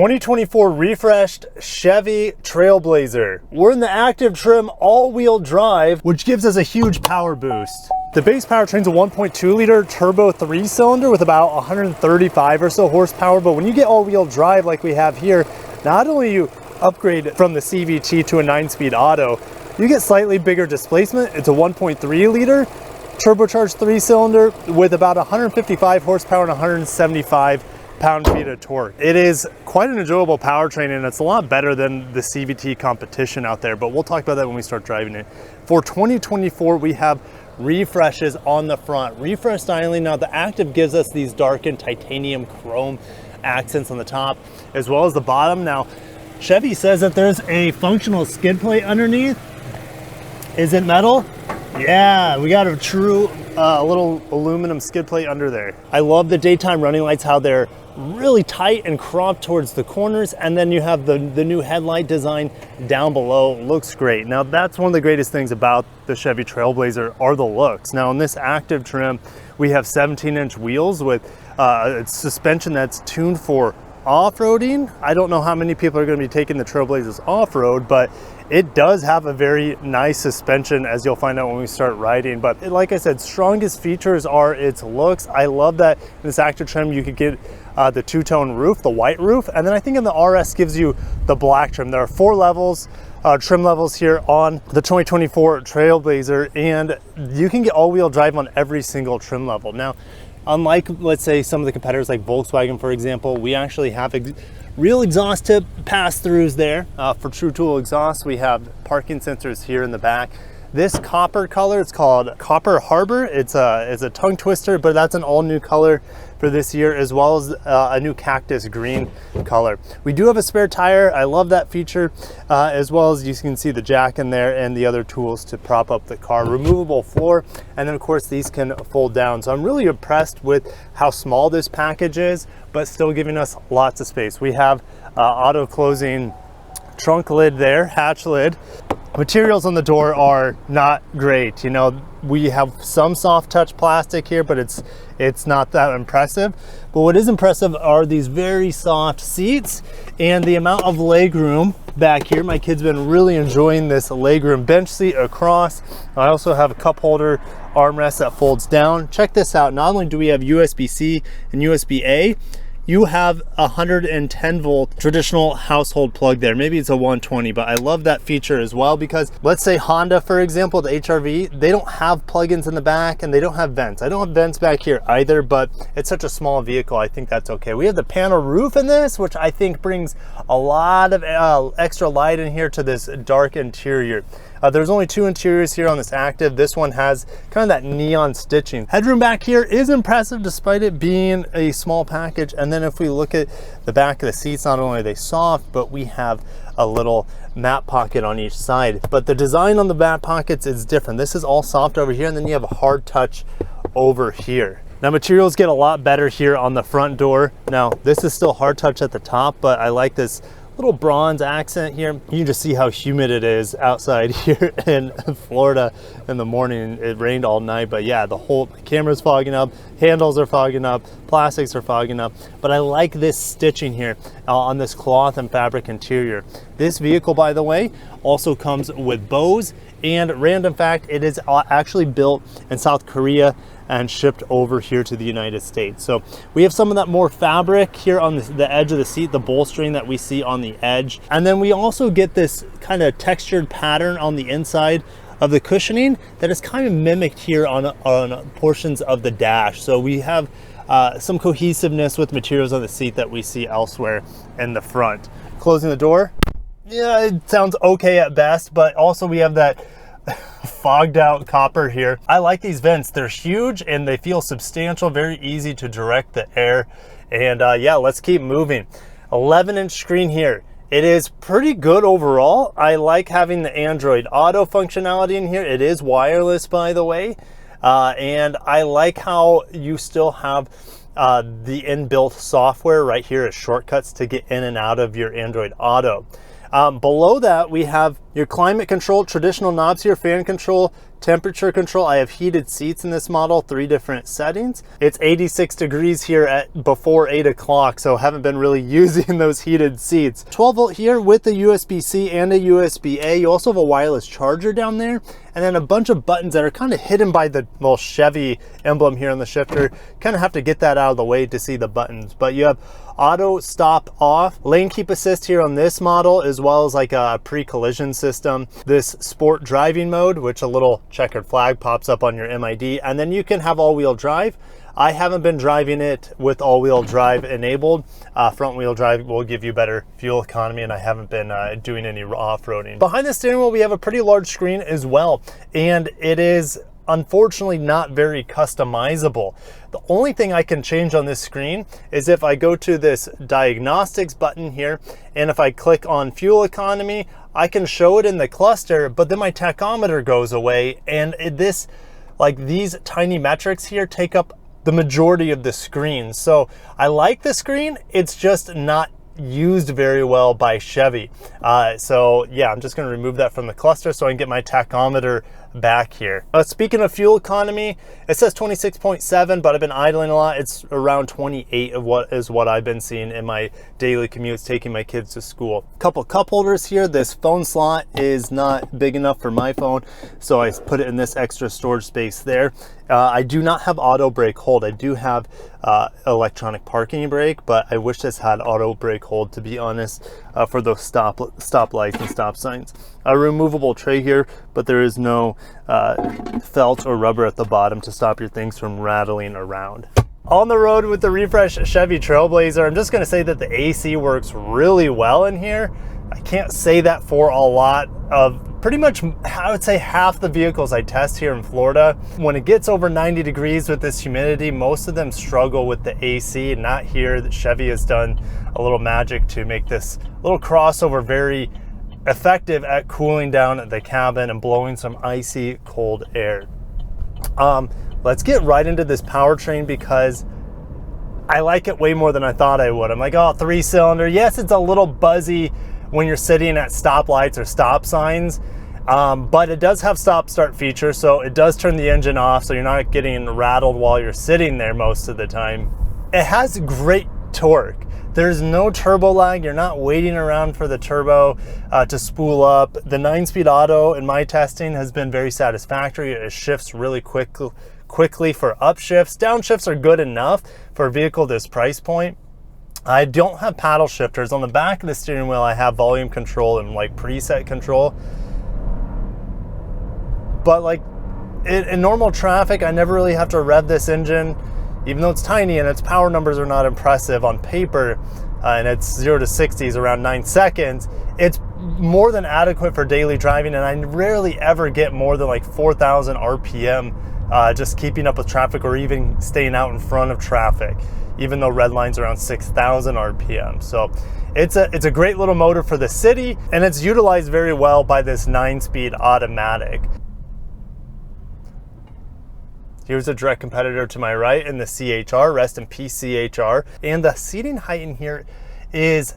2024 refreshed Chevy Trailblazer. We're in the active trim all-wheel drive, which gives us a huge power boost. The base powertrain's a 1.2 liter turbo 3-cylinder with about 135 or so horsepower, but when you get all-wheel drive like we have here, not only you upgrade from the CVT to a 9-speed auto, you get slightly bigger displacement. It's a 1.3 liter turbocharged 3-cylinder with about 155 horsepower and 175 pound-feet of torque. It is quite an enjoyable powertrain, and it's a lot better than the CVT competition out there, but we'll talk about that when we start driving it. For 2024, we have refreshes on the front. Refresh styling. Now the active gives us these darkened titanium chrome accents on the top as well as the bottom. Now Chevy says that there's a functional skid plate underneath. Is it metal? Yeah, we got a true little aluminum skid plate under there. I love the daytime running lights, how they're really tight and cropped towards the corners, and then you have the new headlight design down below. Looks great. Now that's one of the greatest things about the Chevy Trailblazer are the looks. Now in this active trim, we have 17-inch wheels with suspension that's tuned for off-roading. I don't know how many people are going to be taking the Trailblazers off-road, but it does have a very nice suspension, as you'll find out when we start riding. But like I said, strongest features are its looks. I love that in this active trim you could get the two-tone roof, the white roof, and then I think in the RS gives you the black trim. There are 4 levels, trim levels here on the 2024 Trailblazer, and you can get all-wheel drive on every single trim level. Now, unlike, let's say, some of the competitors like Volkswagen, for example, we actually have real exhaust tip pass-throughs there. For True Tool exhaust, we have parking sensors here in the back. This copper color, it's called Copper Harbor. It's a tongue twister, but that's an all-new color for this year, as well as a new cactus green color. We do have a spare tire. I love that feature, as well as you can see the jack in there and the other tools to prop up the car. Removable floor, and then of course these can fold down. So I'm really impressed with how small this package is, but still giving us lots of space. We have auto closing trunk lid there, hatch lid. Materials on the door are not great. You know, we have some soft touch plastic here, but it's not that impressive. But what is impressive are these very soft seats and the amount of leg room back here. My kid's been really enjoying this legroom bench seat across. I also have a cup holder armrest that folds down. Check this out. Not only do we have USB-C and USB-A, you have a 110 volt traditional household plug there. Maybe it's a 120, but I love that feature as well, because let's say Honda, for example, the HR-V, they don't have plugins in the back and they don't have vents. I don't have vents back here either, but it's such a small vehicle, I think that's okay. We have the panel roof in this, which I think brings a lot of extra light in here to this dark interior. There's only 2 interiors here on this active. This one has kind of that neon stitching. Headroom back here is impressive despite it being a small package. And then if we look at the back of the seats, not only are they soft, but we have a little mat pocket on each side. But the design on the mat pockets is different. This is all soft over here, and then you have a hard touch over here. Now materials get a lot better here on the front door. Now this is still hard touch at the top, but I like this little bronze accent here. You can just see how humid it is outside here in Florida in the morning. It rained all night, but yeah, the camera's fogging up, handles are fogging up, plastics are fogging up. But I like this stitching here on this cloth and fabric interior. This vehicle, by the way, also comes with bows, and random fact, it is actually built in South Korea and shipped over here to the United States. So we have some of that more fabric here on the edge of the seat, the bolstering that we see on the edge. And then we also get this kind of textured pattern on the inside of the cushioning that is kind of mimicked here on portions of the dash. So we have some cohesiveness with materials on the seat that we see elsewhere in the front. Closing the door, yeah, it sounds okay at best, but also we have that fogged out copper here. I like these vents. They're huge and they feel substantial, very easy to direct the air. And yeah, let's keep moving. 11-inch screen here. It is pretty good overall. I like having the Android Auto functionality in here. It is wireless, by the way. And I like how you still have the inbuilt software right here as shortcuts to get in and out of your Android Auto. Below that, we have your climate control, traditional knobs here, fan control, Temperature control, I have heated seats in this model, 3 different settings. It's 86 degrees here at before 8 o'clock, so haven't been really using those heated seats. 12 volt here with a USB-C and a USB-A. You also have a wireless charger down there, and then a bunch of buttons that are kind of hidden by the little Chevy emblem here on the shifter. Kind of have to get that out of the way to see the buttons. But you have auto stop off, lane keep assist here on this model, as well as like a pre-collision system. This sport driving mode, which a little checkered flag pops up on your MID, and then you can have all-wheel drive. I haven't been driving it with all-wheel drive enabled. Front-wheel drive will give you better fuel economy, and I haven't been doing any off-roading. Behind the steering wheel, we have a pretty large screen as well, and it is unfortunately not very customizable. The only thing I can change on this screen is if I go to this diagnostics button here, and if I click on fuel economy, I can show it in the cluster, but then my tachometer goes away, and these tiny metrics here take up the majority of the screen. So I like the screen, it's just not used very well by Chevy. So yeah, I'm just going to remove that from the cluster so I can get my tachometer back here. Speaking of fuel economy, it says 26.7, but I've been idling a lot. It's around 28 of what I've been seeing in my daily commutes taking my kids to school. Couple cup holders here. This phone slot is not big enough for my phone, so I put it in this extra storage space there. I do not have auto brake hold. I do have electronic parking brake, but I wish this had auto brake hold, to be honest, for those stop lights and stop signs. A removable tray here, but there is no felt or rubber at the bottom to stop your things from rattling around. On the road with the refreshed Chevy Trailblazer, I'm just going to say that the AC works really well in here. I can't say that for a lot of, pretty much I would say half the vehicles I test here in Florida. When it gets over 90 degrees with this humidity, most of them struggle with the AC. Not here. That Chevy has done a little magic to make this little crossover very effective at cooling down the cabin and blowing some icy cold air. Let's get right into this powertrain because I like it way more than I thought I would. I'm like, oh, 3-cylinder. Yes, it's a little buzzy when you're sitting at stoplights or stop signs, but it does have stop-start feature, so it does turn the engine off, so you're not getting rattled while you're sitting there most of the time. It has great torque. There's no turbo lag. You're not waiting around for the turbo to spool up. The 9-speed auto in my testing has been very satisfactory. It shifts really quickly for upshifts. Downshifts are good enough for a vehicle this price point. I don't have paddle shifters. On the back of the steering wheel, I have volume control and like preset control. But like in normal traffic, I never really have to rev this engine. Even though it's tiny and its power numbers are not impressive on paper, and it's 0 to 60 is around 9 seconds, it's more than adequate for daily driving, and I rarely ever get more than like 4,000 RPM just keeping up with traffic or even staying out in front of traffic, even though red line's around 6,000 RPM. So it's a great little motor for the city, and it's utilized very well by this 9-speed automatic. Here's a direct competitor to my right in the CHR, rest in peace CHR. And the seating height in here is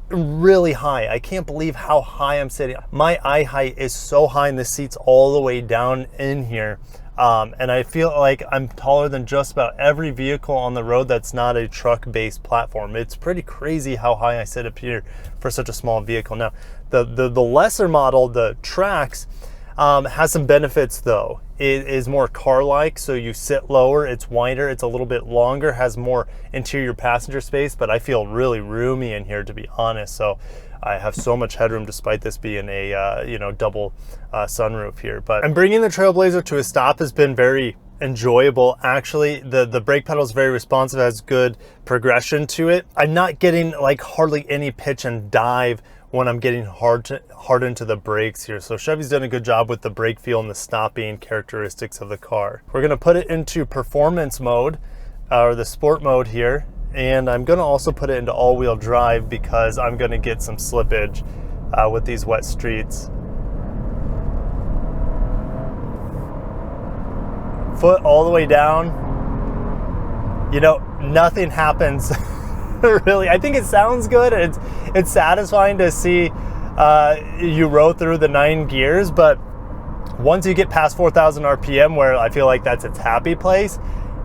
really high. I can't believe how high I'm sitting. My eye height is so high and the seat's all the way down in here. And I feel like I'm taller than just about every vehicle on the road that's not a truck-based platform. It's pretty crazy how high I sit up here for such a small vehicle. Now, the lesser model, the Trax, has some benefits though. It is more car-like, so you sit lower, it's wider, it's a little bit longer, has more interior passenger space, but I feel really roomy in here, to be honest. So I have so much headroom despite this being a double sunroof here. But and bringing the Trailblazer to a stop has been very enjoyable. Actually, the brake pedal is very responsive, has good progression to it. I'm not getting like hardly any pitch and dive when I'm getting hard into the brakes here. So Chevy's done a good job with the brake feel and the stopping characteristics of the car. We're gonna put it into performance mode, or the sport mode here, and I'm gonna also put it into all-wheel drive because I'm gonna get some slippage with these wet streets. Foot all the way down. You know, nothing happens. Really, I think it sounds good. It's satisfying to see you row through the 9 gears, but Once you get past 4,000 RPM, where I feel like that's its happy place,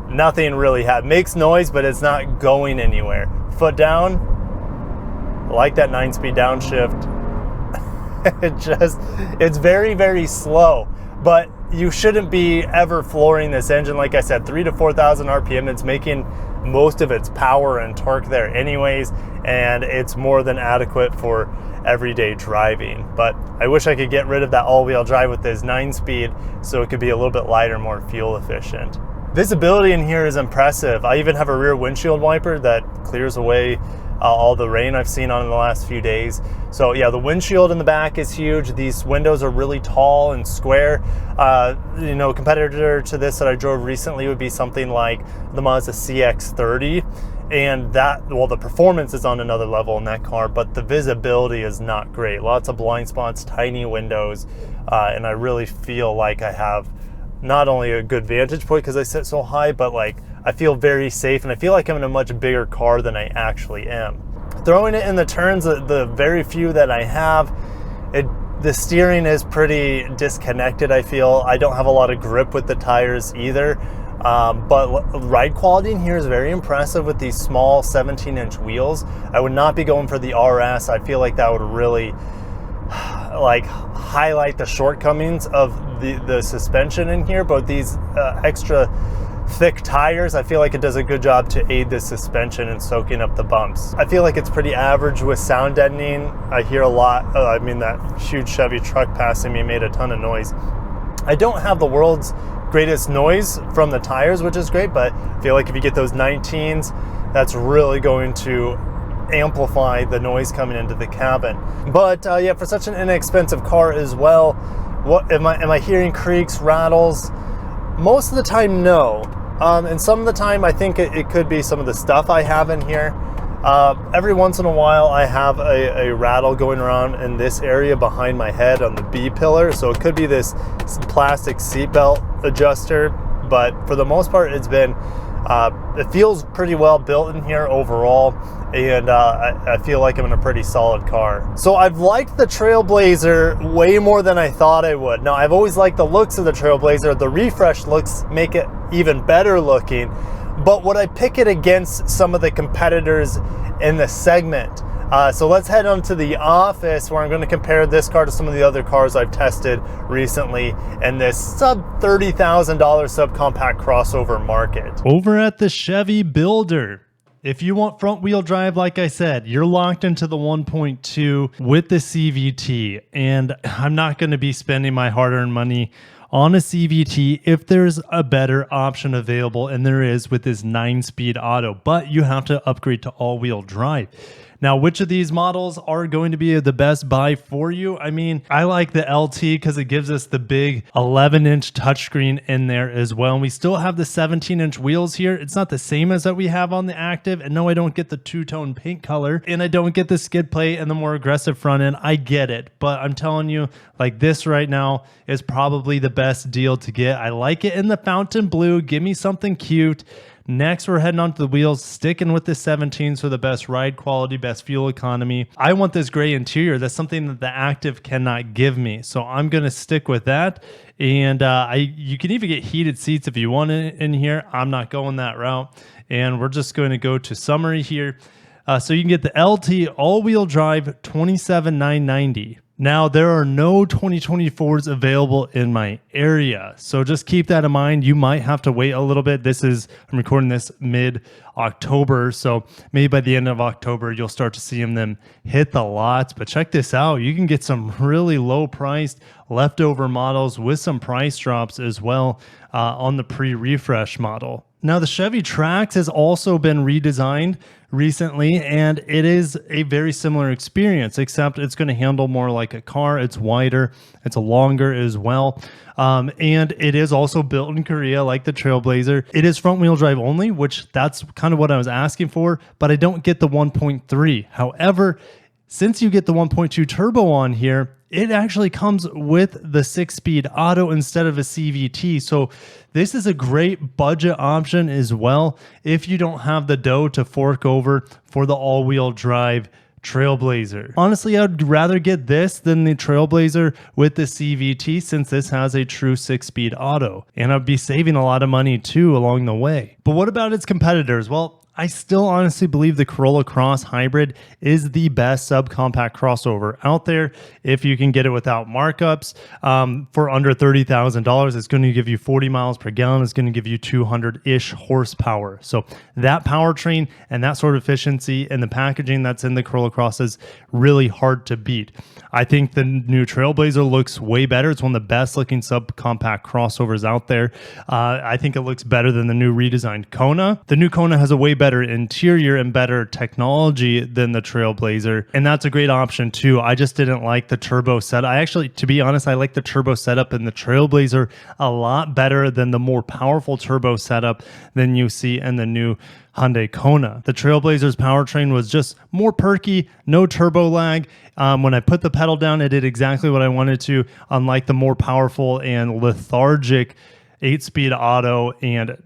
nothing really makes noise, but it's not going anywhere. Foot down, I like that 9-speed downshift. It's very, very slow, but you shouldn't be ever flooring this engine. Like I said, 3,000 to 4,000 RPM, it's making most of its power and torque there anyways, and it's more than adequate for everyday driving. But I wish I could get rid of that all-wheel drive with this 9-speed so it could be a little bit lighter, more fuel efficient. Visibility in here is impressive. I even have a rear windshield wiper that clears away all the rain I've seen on in the last few days. So yeah, the windshield in the back is huge. These windows are really tall and square. You know, competitor to this that I drove recently would be something like the Mazda CX-30. And that, well, the performance is on another level in that car, but the visibility is not great. Lots of blind spots, tiny windows, and I really feel like I have not only a good vantage point because I sit so high, but like I feel very safe, and I feel like I'm in a much bigger car than I actually am. Throwing it in the turns, the very few that I have, the steering is pretty disconnected, I feel. I don't have a lot of grip with the tires either. But ride quality in here is very impressive with these small 17-inch wheels. I would not be going for the RS. I feel like that would really like highlight the shortcomings of the suspension in here, but these extra thick tires, I feel like it does a good job to aid the suspension and soaking up the bumps. I feel like it's pretty average with sound deadening. I hear a lot. I mean, that huge Chevy truck passing me made a ton of noise. I don't have the world's greatest noise from the tires, which is great, but I feel like if you get those 19s, that's really going to amplify the noise coming into the cabin. But yeah, for such an inexpensive car as well, what am I hearing creaks, rattles? Most of the time, no. And some of the time, I think it could be some of the stuff I have in here. Every once in a while, I have a rattle going around in this area behind my head on the B pillar. So it could be this plastic seatbelt adjuster, but for the most part, it's been, it feels pretty well built in here overall. And I feel like I'm in a pretty solid car. So I've liked the Trailblazer way more than I thought I would. Now, I've always liked the looks of the Trailblazer. The refresh looks make it even better looking. But would I pick it against some of the competitors in the segment? So let's head on to the office where I'm going to compare this car to some of the other cars I've tested recently in this sub $30,000 subcompact crossover market. Over at the Chevy Builder, if you want front wheel drive, like I said, you're locked into the 1.2 with the CVT, and I'm not going to be spending my hard-earned money on a CVT if there's a better option available, and there is with this 9-speed auto, but you have to upgrade to all-wheel drive. Now, which of these models are going to be the best buy for you? I mean, I like the LT because it gives us the big 11-inch touchscreen in there as well. And we still have the 17-inch wheels here. It's not the same as that we have on the Active. And no, I don't get the two-tone paint color. And I don't get the skid plate and the more aggressive front end. I get it. But I'm telling you, like, this right now is probably the best deal to get. I like it in the fountain blue. Give me something cute. Next, we're heading onto the wheels, sticking with the 17s for the best ride quality, best fuel economy. I want this gray interior. That's something that the Active cannot give me. So I'm going to stick with that. And you can even get heated seats if you want it in here. I'm not going that route. And we're just going to go to summary here. So you can get the LT all-wheel drive, $27,990. Now, there are no 2024s available in my area, so just keep that in mind. You might have to wait a little bit. I'm recording this mid-October, so maybe by the end of October, you'll start to see them hit the lots. But check this out. You can get some really low-priced leftover models with some price drops as well on the pre-refresh model. Now, the Chevy Trax has also been redesigned recently, and it is a very similar experience, except it's going to handle more like a car. It's wider, it's longer as well, and it is also built in Korea like the Trailblazer. It is front wheel drive only, which that's kind of what I was asking for, but I don't get the 1.3. However, since you get the 1.2 turbo on here, it actually comes with the 6-speed auto instead of a CVT. So this is a great budget option as well if you don't have the dough to fork over for the all-wheel drive Trailblazer. Honestly, I'd rather get this than the Trailblazer with the CVT, since this has a true 6-speed auto, and I'd be saving a lot of money too along the way. But what about its competitors? Well, I still honestly believe the Corolla Cross Hybrid is the best subcompact crossover out there. If you can get it without markups for under $30,000, it's going to give you 40 miles per gallon. It's going to give you 200-ish horsepower. So that powertrain and that sort of efficiency and the packaging that's in the Corolla Cross is really hard to beat. I think the new Trailblazer looks way better. It's one of the best looking subcompact crossovers out there. I think it looks better than the new redesigned Kona. The new Kona has a way better interior and better technology than the Trailblazer, and that's a great option too. I just didn't like the turbo setup. To be honest, I like the turbo setup in the Trailblazer a lot better than the more powerful turbo setup than you see in the new Hyundai Kona. The Trailblazer's powertrain was just more perky, no turbo lag. When I put the pedal down, it did exactly what I wanted to, unlike the more powerful and lethargic 8-speed auto and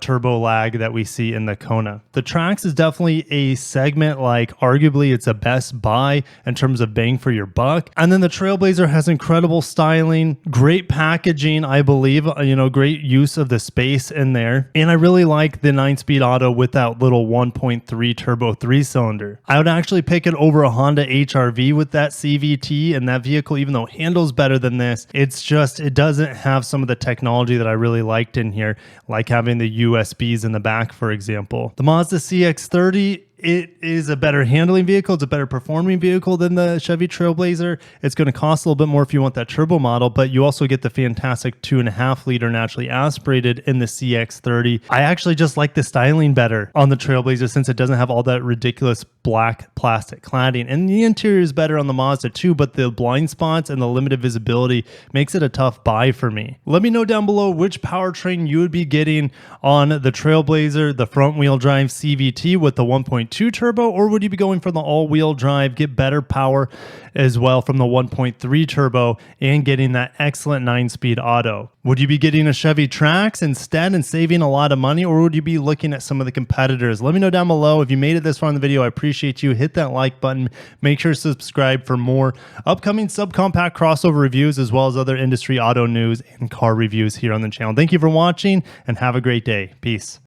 turbo lag that we see in the Kona. The Trax is definitely a segment, like arguably it's a best buy in terms of bang for your buck. And then the Trailblazer has incredible styling, great packaging, I believe, great use of the space in there. And I really like the 9-speed auto with that little 1.3 turbo 3-cylinder. I would actually pick it over a Honda HR-V with that CVT, and that vehicle, even though it handles better than this, it doesn't have some of the technology that I really liked in here, like having the USBs in the back, for example. The Mazda CX-30, it is a better handling vehicle. It's a better performing vehicle than the Chevy Trailblazer. It's going to cost a little bit more if you want that turbo model, but you also get the fantastic 2.5 liter naturally aspirated in the CX-30. I actually just like the styling better on the Trailblazer, since it doesn't have all that ridiculous black plastic cladding. And the interior is better on the Mazda too, but the blind spots and the limited visibility makes it a tough buy for me. Let me know down below which powertrain you would be getting on the Trailblazer, the front wheel drive CVT with the 1.2 turbo, or would you be going for the all-wheel drive, get better power as well from the 1.3 turbo and getting that excellent 9-speed auto? Would you be getting a Chevy Trax instead and saving a lot of money, or would you be looking at some of the competitors? Let me know down below. If you made it this far in the video, I appreciate you. Hit that like button. Make sure to subscribe for more upcoming subcompact crossover reviews, as well as other industry auto news and car reviews here on the channel. Thank you for watching, and have a great day. Peace.